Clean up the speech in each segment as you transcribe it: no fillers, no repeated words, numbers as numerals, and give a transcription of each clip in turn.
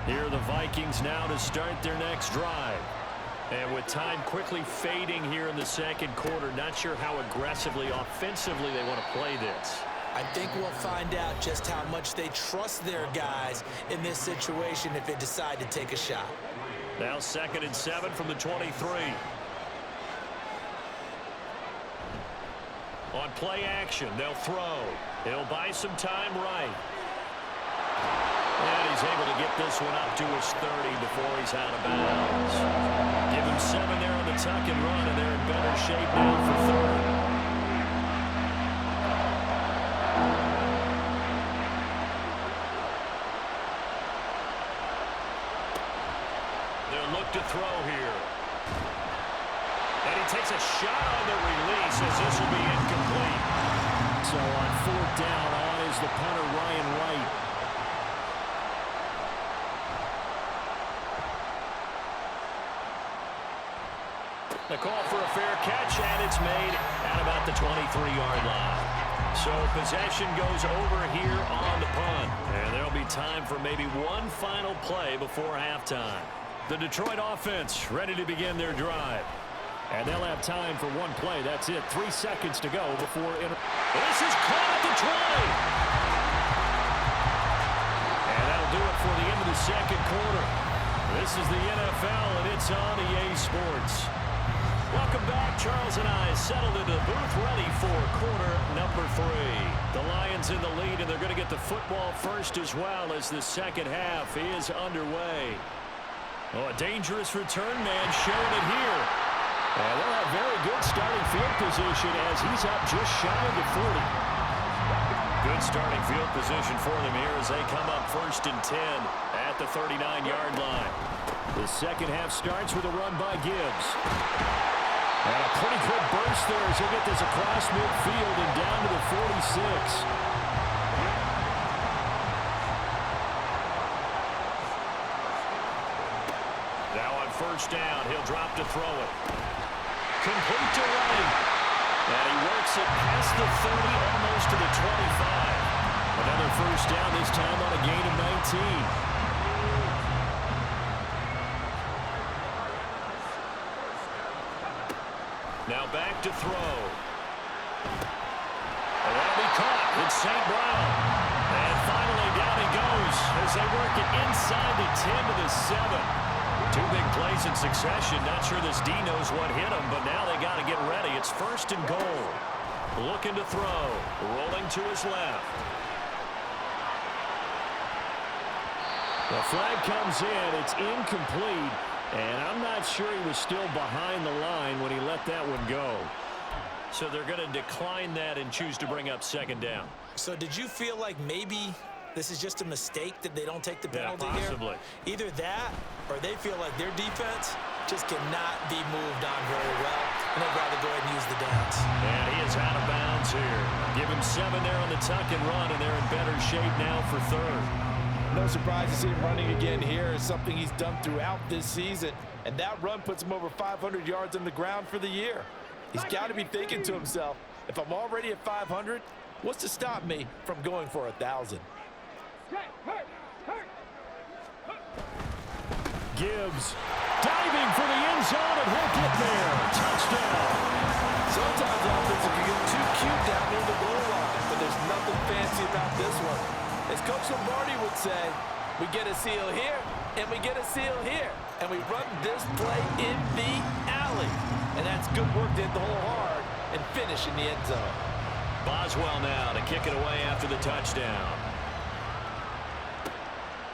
Here are the Vikings now to start their next drive. And with time quickly fading here in the second quarter, not sure how aggressively, offensively they want to play this. I think we'll find out just how much they trust their guys in this situation if they decide to take a shot. Now 2nd and 7 from the 23. On play action, they'll throw. He'll buy some time right. And he's able to get this one up to his 30 before he's out of bounds. Give him 7 there on the tuck and run, and they're in better shape now for 3rd. They'll look to throw here. And he takes a shot on the release as this will be incomplete. So on 4th down, on is the punter, Ryan Wright. The call for a fair catch, and it's made at about the 23-yard line. So possession goes over here on the punt. And there'll be time for maybe one final play before halftime. The Detroit offense ready to begin their drive. And they'll have time for one play. That's it. 3 seconds to go before... This is caught at the 20. And that'll do it for the end of the second quarter. This is the NFL, and it's on EA Sports. Welcome back. Charles and I settled into the booth ready for quarter number 3. The Lions in the lead, and they're going to get the football first as well as the second half is underway. Oh, a dangerous return man showing it here. And they'll have very good starting field position as he's up just shy of the 40. Good starting field position for them here as they come up 1st and 10 at the 39-yard line. The second half starts with a run by Gibbs. And a pretty good burst there as he'll get this across midfield and down to the 46. Now on 1st down, he'll drop to throw it. Complete to Wright. And he works it past the 30, almost to the 25. Another 1st down, this time on a gain of 19. Now back to throw. And that'll be caught. It's St. Brown. And finally down he goes as they work it inside the 10 to the 7. 2 big plays in succession. Not sure this D knows what hit him, but now they got to get ready. It's 1st and goal. Looking to throw. Rolling to his left. The flag comes in. It's incomplete. And I'm not sure he was still behind the line when he let that one go. So they're going to decline that and choose to bring up 2nd down. So did you feel like maybe this is just a mistake that they don't take the penalty possibly here? Either that or they feel like their defense just cannot be moved on very well, and they'd rather go ahead and use the downs. And he is out of bounds here. Give him 7 there on the tuck and run, and they're in better shape now for 3rd. No surprise to see him running again here. Is something he's done throughout this season. And that run puts him over 500 yards on the ground for the year. He's got to be thinking to himself, if I'm already at 500, what's to stop me from going for 1,000? Gibbs diving for the end zone, and he'll get there. Touchdown. Sometimes offense can get too cute down near the goal line, but there's nothing fancy about this one. As Coach Lombardi would say, we get a seal here, and we get a seal here. And we run this play in the alley. And that's good work to hit the hole hard and finish in the end zone. Boswell now to kick it away after the touchdown.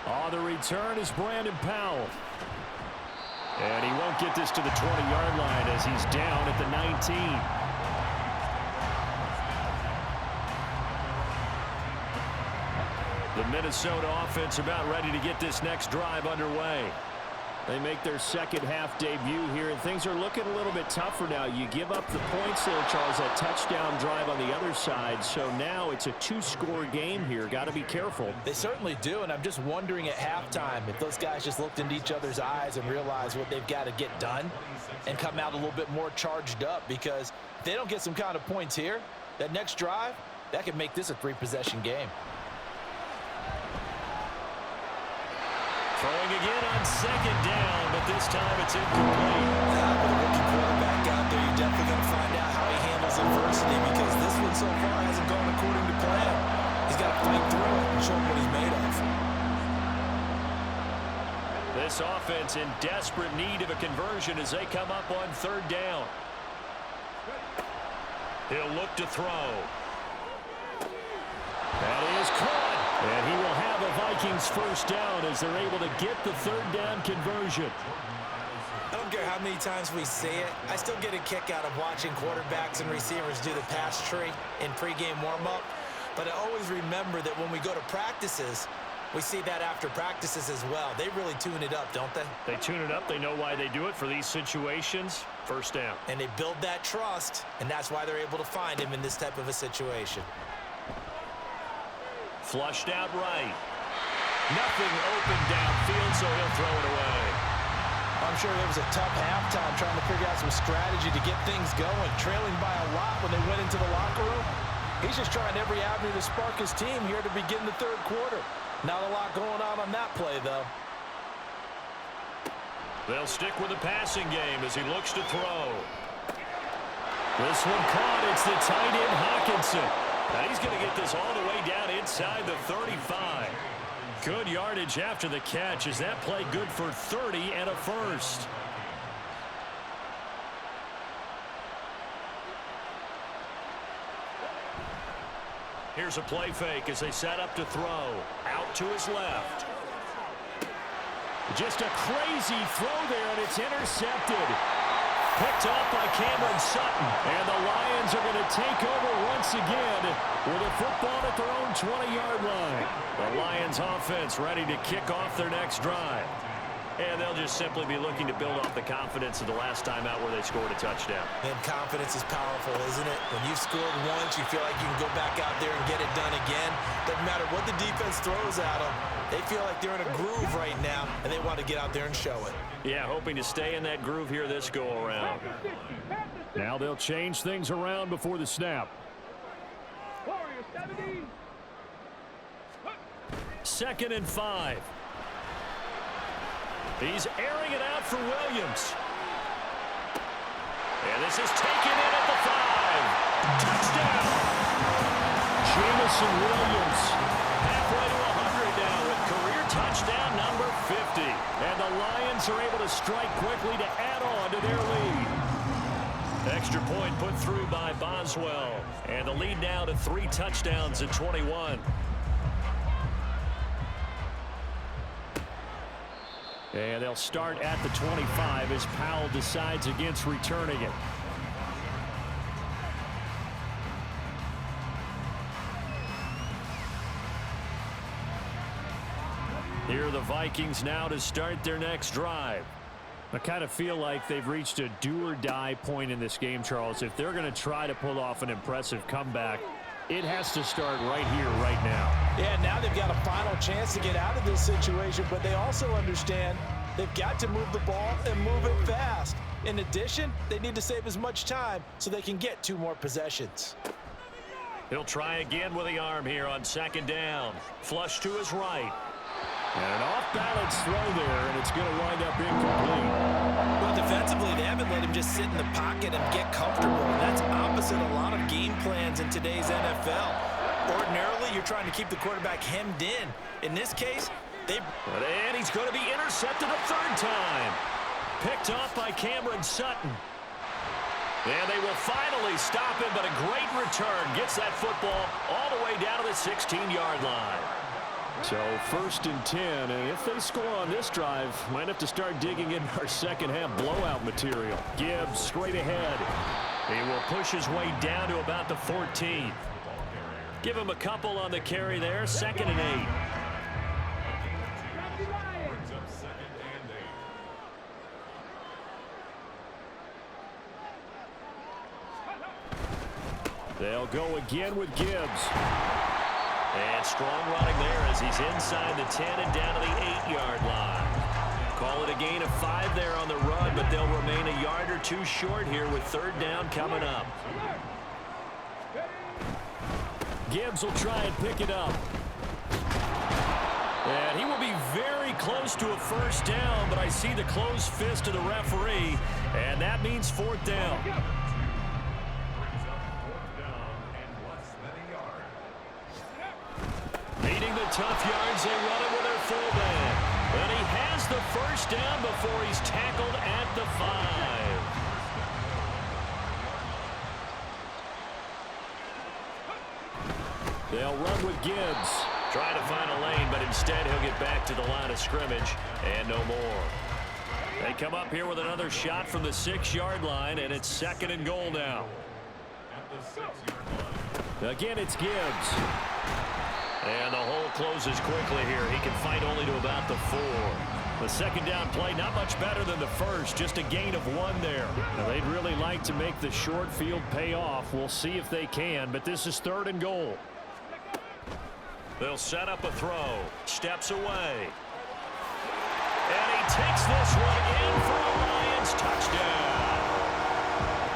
On the return is Brandon Powell. And he won't get this to the 20-yard line as he's down at the 19. The Minnesota offense about ready to get this next drive underway. They make their second half debut here, and things are looking a little bit tougher now. You give up the points there, Charles, that touchdown drive on the other side. So now it's a 2-score game here. Got to be careful. They certainly do, and I'm just wondering at halftime if those guys just looked into each other's eyes and realized what they've got to get done and come out a little bit more charged up, because if they don't get some kind of points here, that next drive, that could make this a 3-possession game. Throwing again on second down, but this time it's incomplete. With a rookie quarterback out there, you're definitely going to find out how he handles adversity because this one so far hasn't gone according to plan. He's got to fight through it and show him what he's made of. This offense in desperate need of a conversion as they come up on third down. He'll look to throw. That is caught. And he will have a Vikings first down as they're able to get the third down conversion. I don't care how many times we see it. I still get a kick out of watching quarterbacks and receivers do the pass tree in pregame warm-up. But I always remember that when we go to practices, we see that after practices as well. They really tune it up, don't they? They tune it up. They know why they do it for these situations. First down. And they build that trust, and that's why they're able to find him in this type of a situation. Flushed out right. Nothing open downfield, so he'll throw it away. I'm sure it was a tough halftime trying to figure out some strategy to get things going. Trailing by a lot when they went into the locker room. He's just trying every avenue to spark his team here to begin the third quarter. Not a lot going on that play, though. They'll stick with the passing game as he looks to throw. This one caught. It's the tight end Hawkinson. Now he's going to get this all the way down inside the 35. Good yardage after the catch. Is that play good for 30 and a first? Here's a play fake as they set up to throw. Out to his left. Just a crazy throw there, and it's intercepted. Picked off by Cameron Sutton. And the Lions are going to take over once again with a football at their own 20-yard line. The Lions offense ready to kick off their next drive. And they'll just simply be looking to build off the confidence of the last time out where they scored a touchdown. And confidence is powerful, isn't it? When you've scored once, you feel like you can go back out there and get it done again. Doesn't matter what the defense throws at them. They feel like they're in a groove right now, and they want to get out there and show it. Yeah, hoping to stay in that groove here this go-around. Now they'll change things around before the snap. 2nd and 5. He's airing it out for Williams. And this is taken in at the 5. Touchdown! Jamison Williams halfway to 100 now with career touchdown number 50. And the Lions are able to strike quickly to add on to their lead. Extra point put through by Boswell. And the lead now to 3 touchdowns at 21. And they'll start at the 25 as Powell decides against returning it. Here are the Vikings now to start their next drive. I kind of feel like they've reached a do-or-die point in this game, Charles. If they're going to try to pull off an impressive comeback, it has to start right here, right now. Yeah, now they've got a final chance to get out of this situation, but they also understand they've got to move the ball and move it fast. In addition, they need to save as much time so they can get 2 more possessions. He'll try again with the arm here on 2nd down. Flush to his right. And an off-balance throw there, and it's going to wind up incomplete. Well, defensively, they haven't let him just sit in the pocket and get comfortable. And that's opposite a lot of game plans in today's NFL. Ordinarily, you're trying to keep the quarterback hemmed in. In this case, and he's going to be intercepted a 3rd time. Picked off by Cameron Sutton. And they will finally stop him, but a great return. Gets that football all the way down to the 16-yard line. So 1st and 10, and if they score on this drive, might have to start digging in our second half blowout material. Gibbs straight ahead. He will push his way down to about the 14. Give him a couple on the carry there. 2nd and 8. They'll go again with Gibbs. And strong running there as he's inside the 10 and down to the 8-yard line. Call it a gain of 5 there on the run, but they'll remain a yard or 2 short here with 3rd down coming up. Gibbs will try and pick it up. And he will be very close to a first down, but I see the closed fist of the referee, and that means fourth down. Needing the tough yards, they run it with their fullback. And he has the first down before he's tackled at the 5. They'll run with Gibbs. Trying to find a lane, but instead he'll get back to the line of scrimmage and no more. They come up here with another shot from the 6-yard line, and it's 2nd and goal now. Again, it's Gibbs. And the hole closes quickly here. He can fight only to about the 4. The second down play, not much better than the first, just a gain of 1 there. Now, they'd really like to make the short field pay off. We'll see if they can, but this is 3rd and goal. They'll set up a throw. Steps away. And he takes this one in for a Lions touchdown.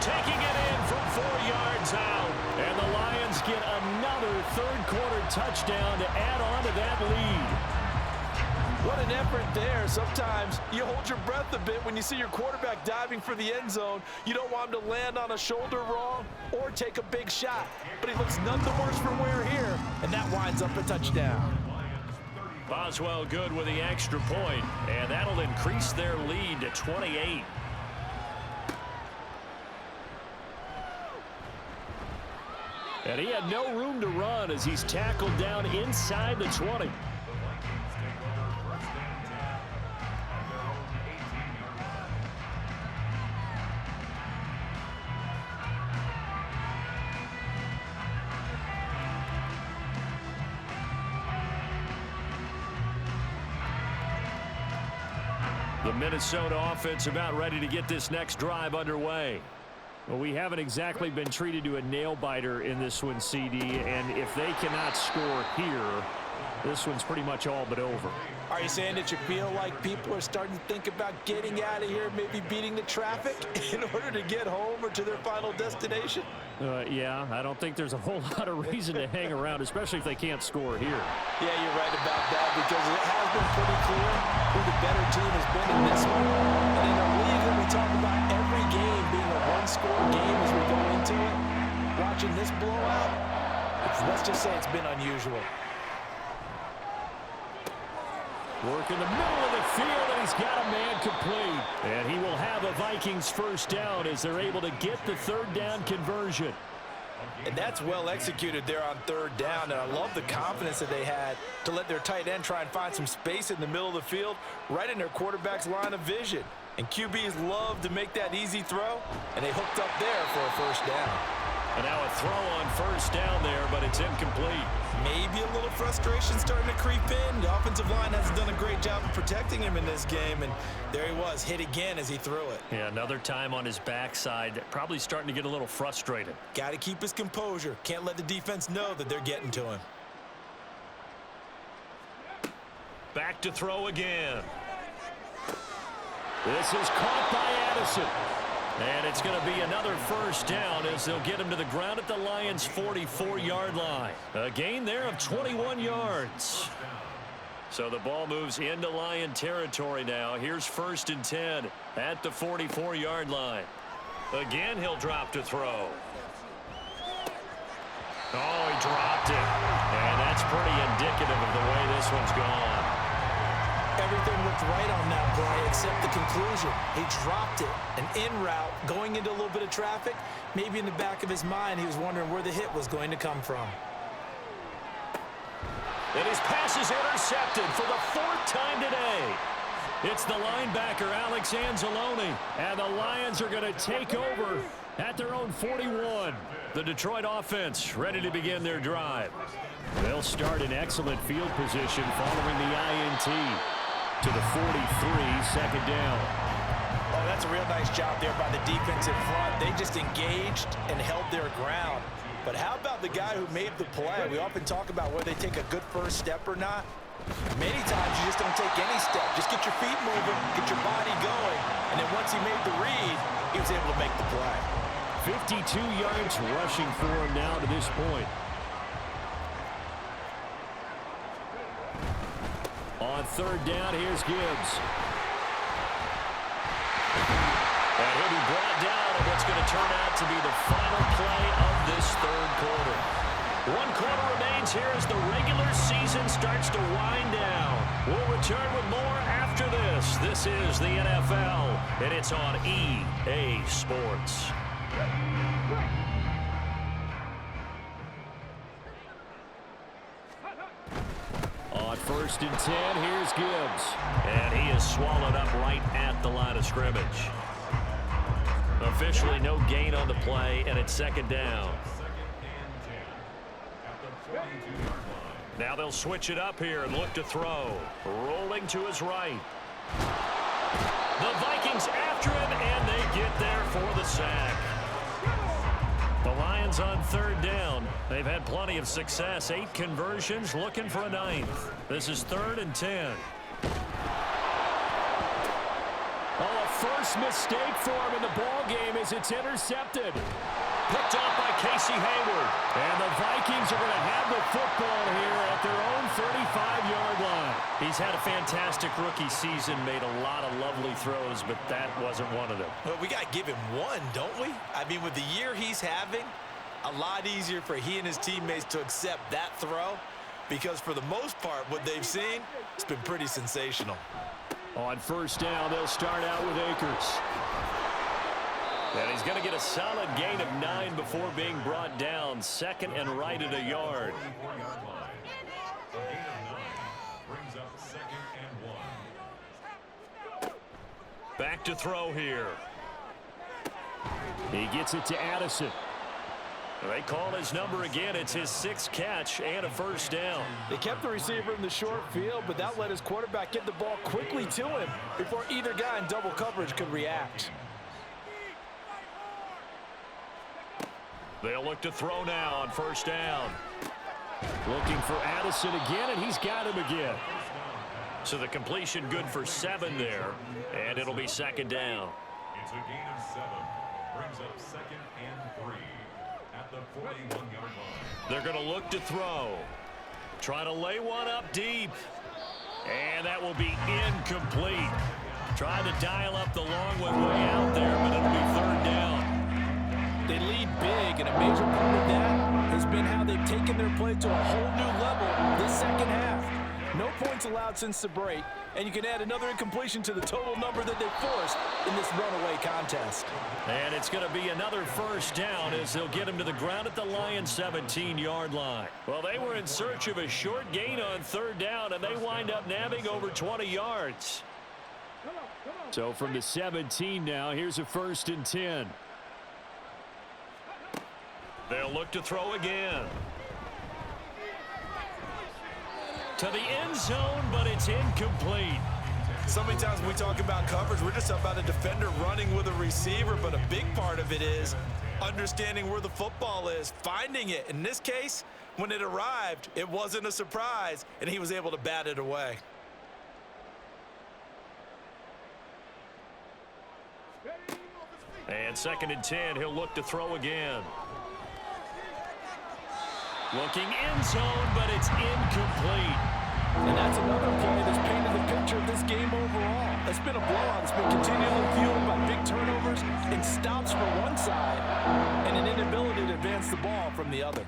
Taking it in from 4 yards out. And the Lions get another third-quarter touchdown to add on to that lead. What an effort there. Sometimes you hold your breath a bit when you see your quarterback diving for the end zone. You don't want him to land on a shoulder wrong or take a big shot. But he looks none the worse for wear here, and that winds up a touchdown. Boswell good with the extra point, and that'll increase their lead to 28. And he had no room to run as he's tackled down inside the 20. The Minnesota offense about ready to get this next drive underway. Well, we haven't exactly been treated to a nail-biter in this one, CD, and if they cannot score here, this one's pretty much all but over. Are you saying that you feel like people are starting to think about getting out of here, maybe beating the traffic in order to get home or to their final destination? Yeah, I don't think there's a whole lot of reason to hang around, especially if they can't score here. Yeah, you're right about that, because it has been pretty clear who the better team has been in this one. And in a league that we talk about every game being a one-score game as we go into it, watching this blowout, let's just say it's been unusual. Work in the middle of the field, and he's got a man complete. And he will have a Vikings first down as they're able to get the third down conversion. And that's well executed there on third down, and I love the confidence that they had to let their tight end try and find some space in the middle of the field, right in their quarterback's line of vision. And QBs love to make that easy throw, and they hooked up there for a first down. And now a throw on first down there, but it's incomplete. Maybe a little frustration starting to creep in. The offensive line hasn't done a great job of protecting him in this game, and there he was, hit again as he threw it. Yeah, another time on his backside, probably starting to get a little frustrated. Got to keep his composure. Can't let the defense know that they're getting to him. Back to throw again. This is caught by Addison. And it's going to be another first down as they'll get him to the ground at the Lions' 44-yard line. A gain there of 21 yards. So the ball moves into Lion territory now. Here's 1st and 10 at the 44-yard line. Again, he'll drop to throw. Oh, he dropped it. And that's pretty indicative of the way this one's gone. Everything looked right on that play except the conclusion. He dropped it. An in route going into a little bit of traffic. Maybe in the back of his mind he was wondering where the hit was going to come from. And his pass is intercepted for the 4th time today. It's the linebacker, Alex Anzalone. And the Lions are going to take over at their own 41. The Detroit offense ready to begin their drive. They'll start in excellent field position following the INT. To the 43, 2nd down. Oh, that's a real nice job there by the defensive front. They just engaged and held their ground. But how about the guy who made the play? We often talk about whether they take a good first step or not. Many times you just don't take any step. Just get your feet moving, get your body going, and then once he made the read, he was able to make the play. 52 yards rushing for him now to this point. On third down, here's Gibbs. And he'll be brought down on what's going to turn out to be the final play of this third quarter. 1 quarter remains here as the regular season starts to wind down. We'll return with more after this. This is the NFL, and it's on EA Sports. On 1st and 10, here's Gibbs. And he is swallowed up right at the line of scrimmage. Officially no gain on the play, and it's 2nd down. Now they'll switch it up here and look to throw. Rolling to his right. The Vikings after him, and they get there for the sack. The Lions on 3rd down. They've had plenty of success. 8 conversions, looking for a 9th. This is 3rd and 10. Oh, a first mistake for him in the ball game as it's intercepted. Picked off by Casey Hayward. And the Vikings are going to have the football here at their own 35-yard line. He's had a fantastic rookie season, made a lot of lovely throws, but that wasn't one of them. Well, we got to give him one, don't we? I mean, with the year he's having, a lot easier for he and his teammates to accept that throw because for the most part, what they've seen, it's been pretty sensational. On 1st down, they'll start out with Akers. And he's going to get a solid gain of 9 before being brought down. 2nd and right at a yard. Back to throw here. He gets it to Addison. They call his number again. It's his 6th catch and a 1st down. They kept the receiver in the short field, but that let his quarterback get the ball quickly to him before either guy in double coverage could react. They'll look to throw now on 1st down. Looking for Addison again, and he's got him again. So the completion good for 7 there, and it'll be 2nd down. It's a gain of 7. Brings up 2nd and 3 at the 41-yard line. They're going to look to throw. Try to lay one up deep. And that will be incomplete. Trying to dial up the long one way out there, but it'll be 3rd down. They lead big, and a major part of that has been how they've taken their play to a whole new level this 2nd half. No points allowed since the break, and you can add another incompletion to the total number that they forced in this runaway contest. And it's going to be another 1st down as they'll get him to the ground at the Lions' 17-yard line. Well, they were in search of a short gain on 3rd down, and they wind up nabbing over 20 yards. So from the 17 now, here's a 1st and 10. They'll look to throw again. To the end zone, but it's incomplete. So many times when we talk about coverage, we're just about a defender running with a receiver, but a big part of it is understanding where the football is, finding it. In this case, when it arrived, it wasn't a surprise, and he was able to bat it away. And 2nd and 10, he'll look to throw again. Looking end zone, but it's incomplete. And that's another play that's painted the picture of this game overall. It's been a blowout. It's been continually fueled by big turnovers and stops for one side and an inability to advance the ball from the other.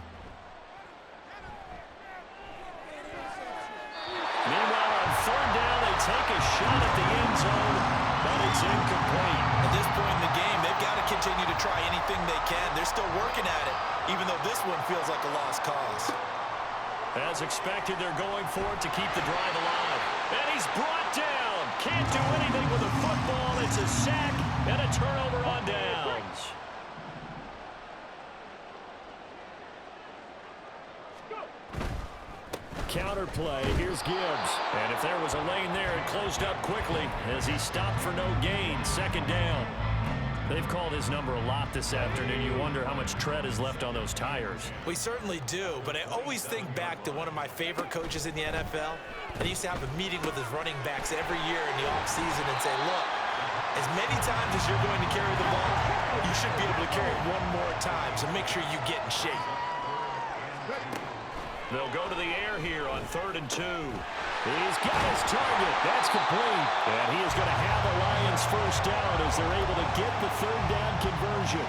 Meanwhile, on 3rd down, they take a shot at the end zone, but it's incomplete. At this point in the game, they've got to continue to try anything they can. They're still working at it, even though this one feels like a lost cause. As expected, they're going for it to keep the drive alive. And he's brought down. Can't do anything with the football. It's a sack and a turnover on downs. Counter play. Here's Gibbs. And if there was a lane there, it closed up quickly as he stopped for no gain. 2nd down. They've called his number a lot this afternoon. You wonder how much tread is left on those tires. We certainly do, but I always think back to one of my favorite coaches in the NFL. And he used to have a meeting with his running backs every year in the offseason and say, look, as many times as you're going to carry the ball, you should be able to carry it one more time, so make sure you get in shape. They'll go to the air here on 3rd and 2. He's got his target. That's complete. And he is going to have the Lions first down as they're able to get the third down conversion.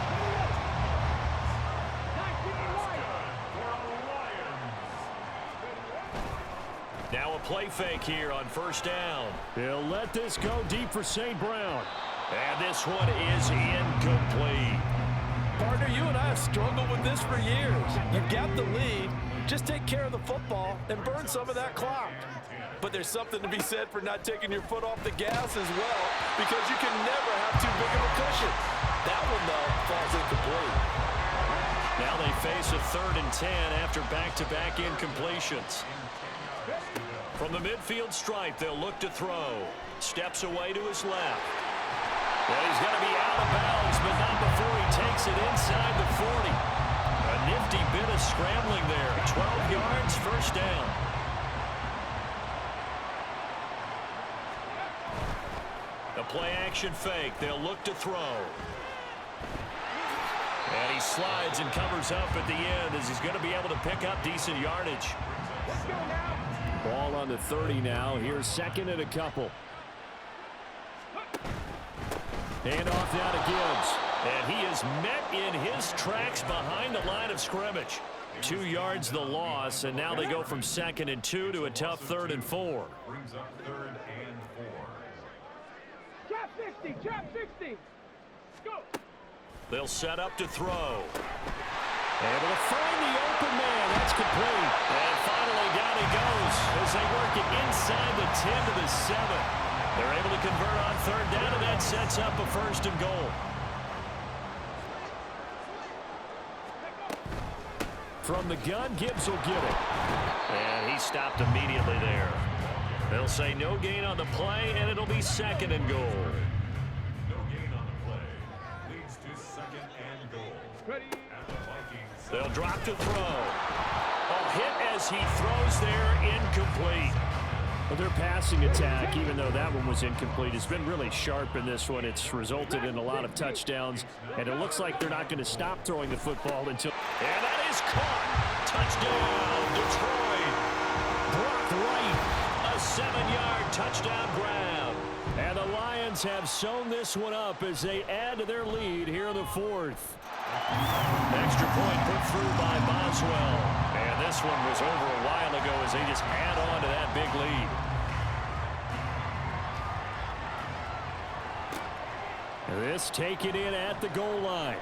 Now a play fake here on first down. He'll let this go deep for St. Brown. And this one is incomplete. Partner, you and I have struggled with this for years. You've got the lead. Just take care of the football and burn some of that clock. But there's something to be said for not taking your foot off the gas as well, because you can never have too big of a cushion. That one, though, falls incomplete. Now they face a 3rd and 10 after back-to-back incompletions. From the midfield stripe, they'll look to throw. Steps away to his left. Well, he's going to be out of bounds, but not before he takes it inside the 40. A nifty bit of scrambling there. 12 yards, first down. A play-action fake. They'll look to throw. And he slides and covers up at the end as he's going to be able to pick up decent yardage. Ball on the 30 now. Here's 2nd and a couple. Hand off now to Gibbs. And he is met in his tracks behind the line of scrimmage. 2 yards the loss, and now they go from 2nd and 2 to a tough 3rd and 4. Brings up 3rd and 4. Trap 60, trap 60. Go. They'll set up to throw. Able to find the open man. That's complete. And finally down he goes as they work it inside the 10 to the 7. They're able to convert on 3rd down, and that sets up a 1st and goal. From the gun, Gibbs will get it. And he stopped immediately there. They'll say no gain on the play, and it'll be 2nd and goal. No gain on the play. Leads to 2nd and goal. Ready. At the Vikings. They'll drop to throw. A hit as he throws there, incomplete. Well, their passing attack, even though that one was incomplete, has been really sharp in this one. It's resulted in a lot of touchdowns, and it looks like they're not going to stop throwing the football until... And that is caught. Touchdown, Detroit. Brock Wright, a 7-yard touchdown grab. And the Lions have sewn this one up as they add to their lead here in the 4th. Extra point put through by Boswell. And this one was over a while ago as they just add on to that big lead. This taken in at the goal line.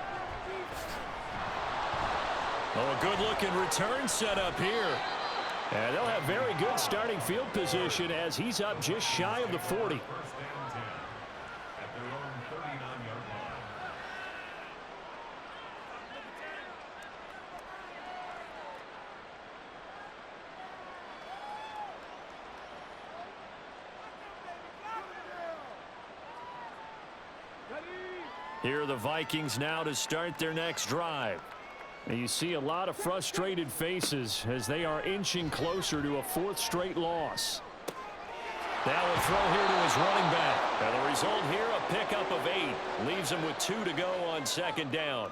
Oh, a good-looking return set up here. And they'll have very good starting field position as he's up just shy of the 40. 1st and 10. At their own 39-yard line. Here are the Vikings now to start their next drive. And you see a lot of frustrated faces as they are inching closer to a 4th straight loss. Now a throw here to his running back. And the result here, a pickup of 8. Leaves him with 2 to go on 2nd down.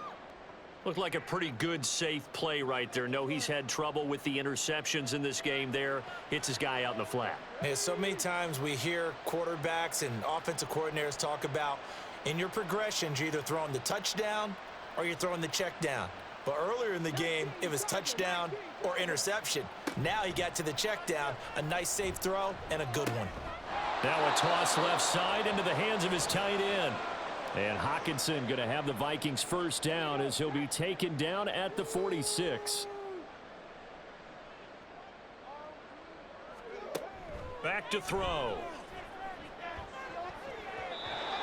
Looked like a pretty good, safe play right there. No, he's had trouble with the interceptions in this game there. Hits his guy out in the flat. Yeah, so many times we hear quarterbacks and offensive coordinators talk about in your progressions, you're either throwing the touchdown or you're throwing the check down. But earlier in the game, it was touchdown or interception. Now he got to the check down, a nice safe throw, and a good one. Now a toss left side into the hands of his tight end. And Hockenson going to have the Vikings first down as he'll be taken down at the 46. Back to throw.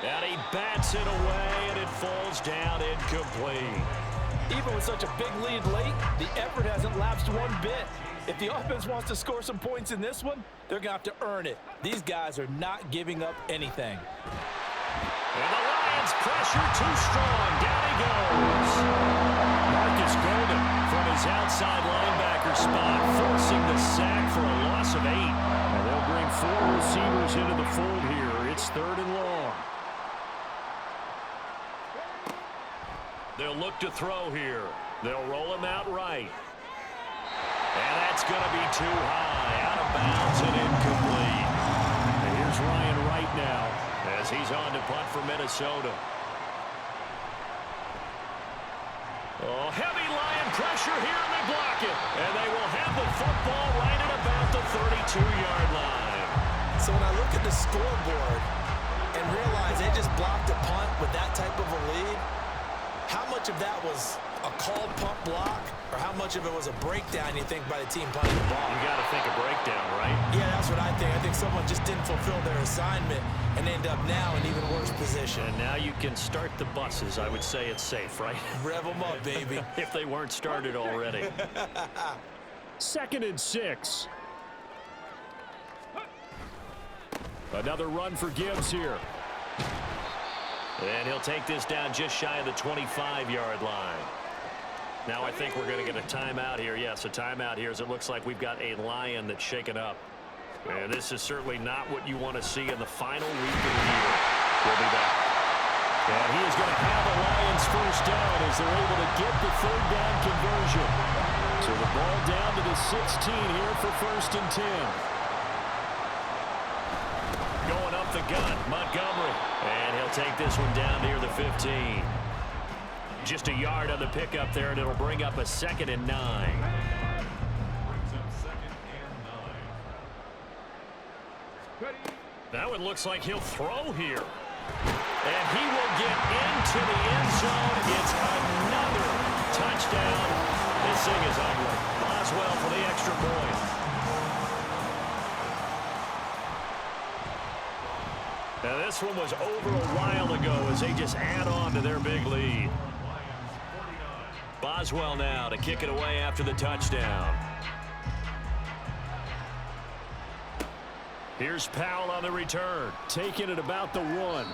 And he bats it away, and it falls down incomplete. Even with such a big lead late, the effort hasn't lapsed one bit. If the offense wants to score some points in this one, they're going to have to earn it. These guys are not giving up anything. And the Lions pressure too strong. Down he goes. Marcus Golden from his outside linebacker spot, forcing the sack for a loss of 8. And they'll bring 4 receivers into the fold here. It's 3rd and long. They'll look to throw here. They'll roll him out right. And that's going to be too high. Out of bounds and incomplete. is on to punt for Minnesota. Oh, heavy Lion pressure here, and they block it. And they will have the football right at about the 32-yard line. So when I look at the scoreboard and realize they just blocked a punt with that type of a lead, how much of that was a called punt block, or how much of it was a breakdown, you think, by the team punting the ball? You got to think a breakdown, right? Yeah, that's what I think. I think someone just didn't fulfill their assignment and end up now in even worse position. And now you can start the buses. I would say it's safe, right? Rev them up, baby. If they weren't started already. 2nd and 6. Another run for Gibbs here. And he'll take this down just shy of the 25-yard line. Now I think we're going to get a timeout here. Yes, a timeout here, as it looks like we've got a Lion that's shaken up. And this is certainly not what you want to see in the final week of the year. We'll be back. And he is going to have a Lions first down as they're able to get the 3rd down conversion. So the ball down to the 16 here for 1st and 10. Going up the gun, Montgomery. And he'll take this one down near the 15. Just a yard on the pickup there, and it'll bring up a 2nd and 9. Brings up 2nd and 9. That one looks like he'll throw here. And he will get into the end zone. It's another touchdown. This thing is ugly. Boswell for the extra point. Now this one was over a while ago as they just add on to their big lead. Boswell now to kick it away after the touchdown. Here's Powell on the return, taking it about the 1.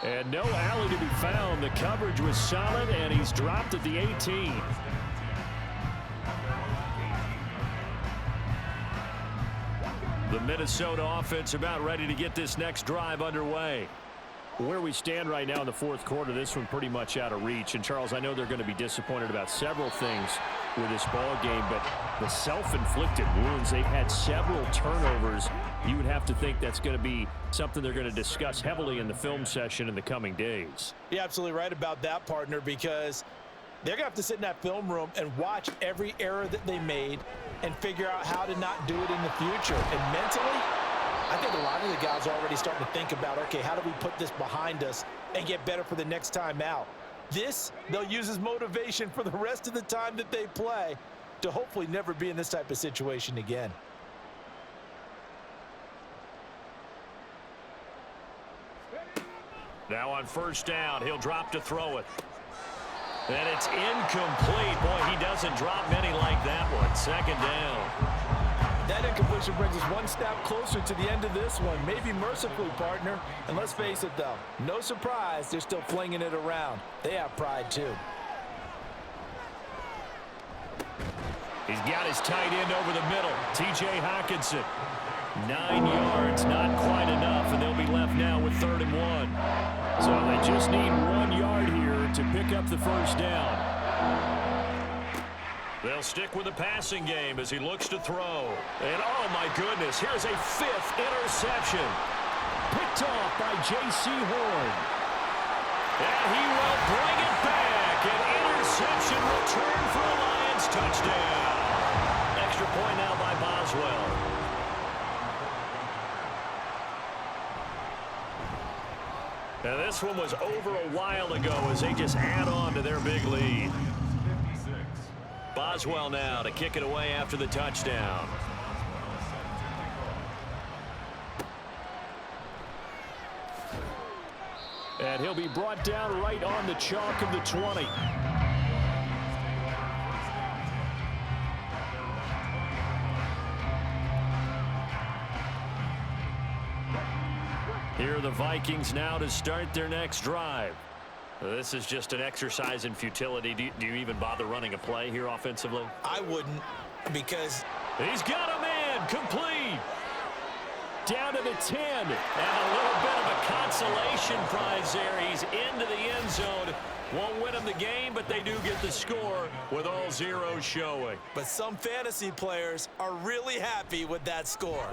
And no alley to be found. The coverage was solid, and he's dropped at the 18. The Minnesota offense about ready to get this next drive underway. Where we stand right now in the 4th quarter, this one pretty much out of reach. And, Charles, I know they're going to be disappointed about several things with this ball game, but the self-inflicted wounds, they've had several turnovers. You would have to think that's going to be something they're going to discuss heavily in the film session in the coming days. You're absolutely right about that, partner, because they're going to have to sit in that film room and watch every error that they made and figure out how to not do it in the future. And mentally, I think a lot of the guys are already starting to think about, okay, how do we put this behind us and get better for the next time out? This, they'll use as motivation for the rest of the time that they play to hopefully never be in this type of situation again. Now on 1st down, he'll drop to throw it. And it's incomplete. Boy, he doesn't drop many like that one. 2nd down. That incompletion brings us one step closer to the end of this one. Maybe mercifully, partner. And let's face it, though, no surprise, they're still flinging it around. They have pride, too. He's got his tight end over the middle, T.J. Hockenson. 9 yards, not quite enough, and they'll be left now with 3rd and 1. So they just need 1 yard here to pick up the 1st down. They'll stick with the passing game as he looks to throw. And, oh, my goodness, here's a 5th interception. Picked off by J.C. Horn. And he will bring it back. An interception return for a Lions touchdown. Extra point now by Boswell. Now this one was over a while ago as they just add on to their big lead. Boswell now to kick it away after the touchdown. And he'll be brought down right on the chalk of the 20. Here are the Vikings now to start their next drive. This is just an exercise in futility. Do you even bother running a play here offensively? I wouldn't, because he's got a man complete. Down to the 10. And a little bit of a consolation prize there. He's into the end zone. Won't win him the game, but they do get the score with all zeros showing. But some fantasy players are really happy with that score.